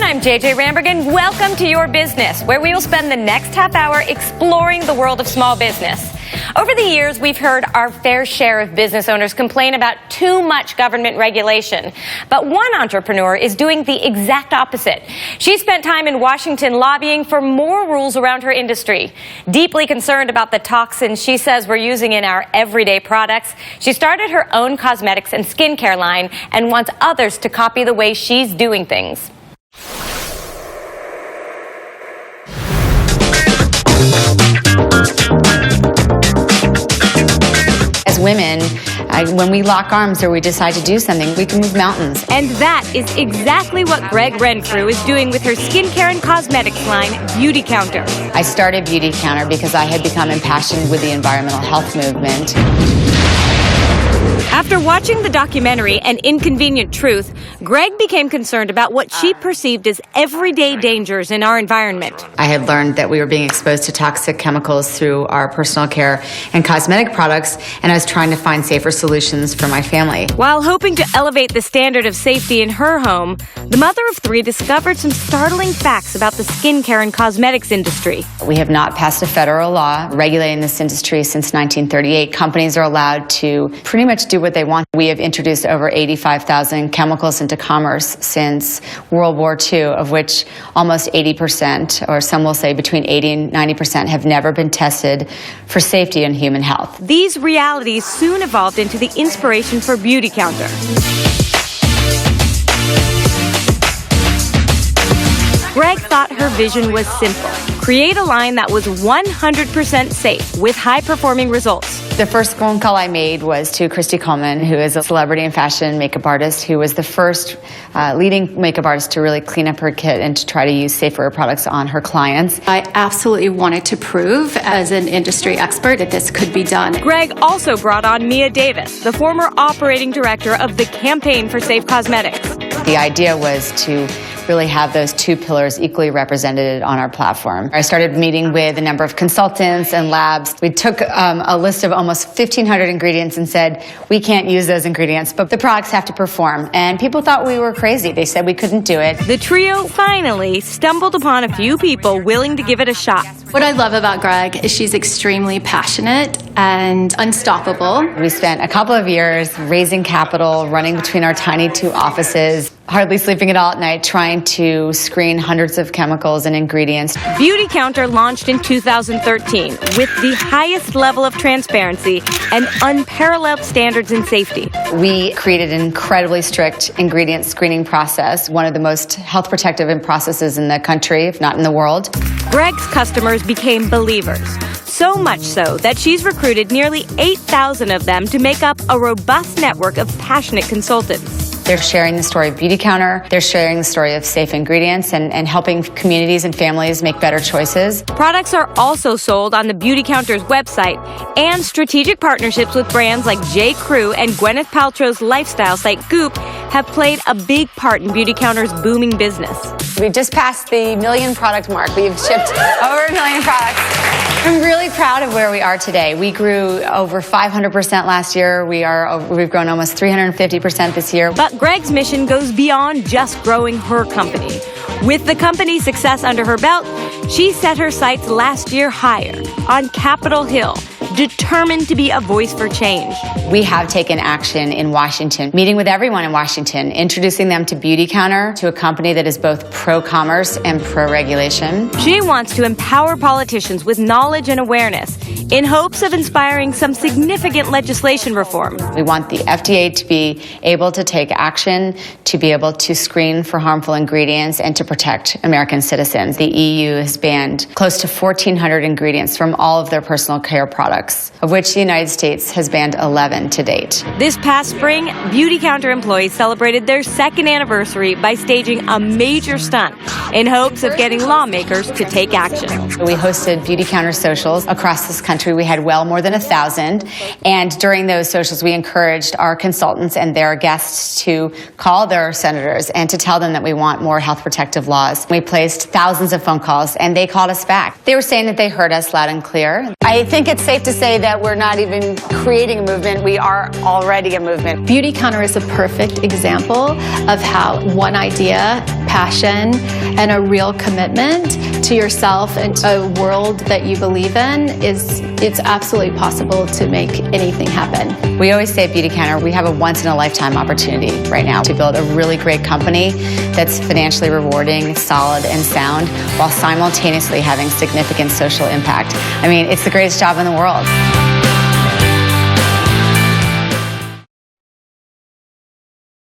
I'm JJ Ramberg, and welcome to Your Business, where we will spend the next half hour exploring the world of small business. Over the years, we've heard our fair share of business owners complain about too much government regulation. But one entrepreneur is doing the exact opposite. She spent time in Washington lobbying for more rules around her industry. Deeply concerned about the toxins she says we're using in our everyday products, she started her own cosmetics and skincare line and wants others to copy the way she's doing things. As women, when we lock arms or we decide to do something, we can move mountains. And that is exactly what Gregg Renfrew is doing with her skincare and cosmetics line, Beautycounter. I started Beautycounter because I had become impassioned with the environmental health movement. After watching the documentary An Inconvenient Truth, Gregg became concerned about what she perceived as everyday dangers in our environment. I had learned that we were being exposed to toxic chemicals through our personal care and cosmetic products, and I was trying to find safer solutions for my family. While hoping to elevate the standard of safety in her home, the mother of three discovered some startling facts about the skincare and cosmetics industry. We have not passed a federal law regulating this industry since 1938. Companies are allowed to pretty much do what they want. We have introduced over 85,000 chemicals into commerce since World War II, of which almost 80%, or some will say between 80 and 90%, have never been tested for safety and human health. These realities soon evolved into the inspiration for Beautycounter. Gregg thought her vision was simple. Create a line that was 100% safe with high-performing results. The first phone call I made was to Christy Coleman, who is a celebrity and fashion makeup artist, who was the first leading makeup artist to really clean up her kit and to try to use safer products on her clients. I absolutely wanted to prove, as an industry expert, that this could be done. Gregg also brought on Mia Davis, the former operating director of the Campaign for Safe Cosmetics. The idea was to really have those two pillars equally represented on our platform. I started meeting with a number of consultants and labs. We took a list of almost 1,500 ingredients and said, we can't use those ingredients, but the products have to perform. And people thought we were crazy. They said we couldn't do it. The trio finally stumbled upon a few people willing to give it a shot. What I love about Gregg is she's extremely passionate and unstoppable. We spent a couple of years raising capital, running between our tiny two offices, hardly sleeping at all at night, trying to screen hundreds of chemicals and ingredients. Beautycounter launched in 2013 with the highest level of transparency and unparalleled standards in safety. We created an incredibly strict ingredient screening process, one of the most health protective processes in the country, if not in the world. Gregg's customers became believers, so much so that she's recruited nearly 8,000 of them to make up a robust network of passionate consultants. They're sharing the story of Beautycounter. They're sharing the story of safe ingredients and helping communities and families make better choices. Products are also sold on the Beautycounter's website, and strategic partnerships with brands like J. Crew and Gwyneth Paltrow's lifestyle site Goop have played a big part in Beautycounter's booming business. We've just passed the million product mark. We've shipped over 1 million products. I'm really proud of where we are today. We grew over 500% last year. We've grown almost 350% this year. But Gregg's mission goes beyond just growing her company. With the company's success under her belt, she set her sights last year higher, on Capitol Hill, determined to be a voice for change. We have taken action in Washington, meeting with everyone in Washington, introducing them to Beautycounter, to a company that is both pro-commerce and pro-regulation. She wants to empower politicians with knowledge and awareness in hopes of inspiring some significant legislation reform. We want the FDA to be able to take action, to be able to screen for harmful ingredients, and to protect American citizens. The EU has banned close to 1,400 ingredients from all of their personal care products, of which the United States has banned 11 to date. This past spring, Beautycounter employees celebrated their second anniversary by staging a major stunt in hopes of getting lawmakers to take action. We hosted Beautycounter socials across this country. We had well more than 1,000, and during those socials we encouraged our consultants and their guests to call their senators and to tell them that we want more health protective laws. We placed thousands of phone calls and they called us back. They were saying that they heard us loud and clear. I think it's safe to say that we're not even creating a movement. We are already a movement. Beautycounter is a perfect example of how one idea, passion, and a real commitment to yourself and a world that you believe in it's absolutely possible to make anything happen. We always say at Beautycounter, we have a once-in-a-lifetime opportunity right now to build a really great company that's financially rewarding, solid, and sound, while simultaneously having significant social impact. I mean, it's the greatest job in the world.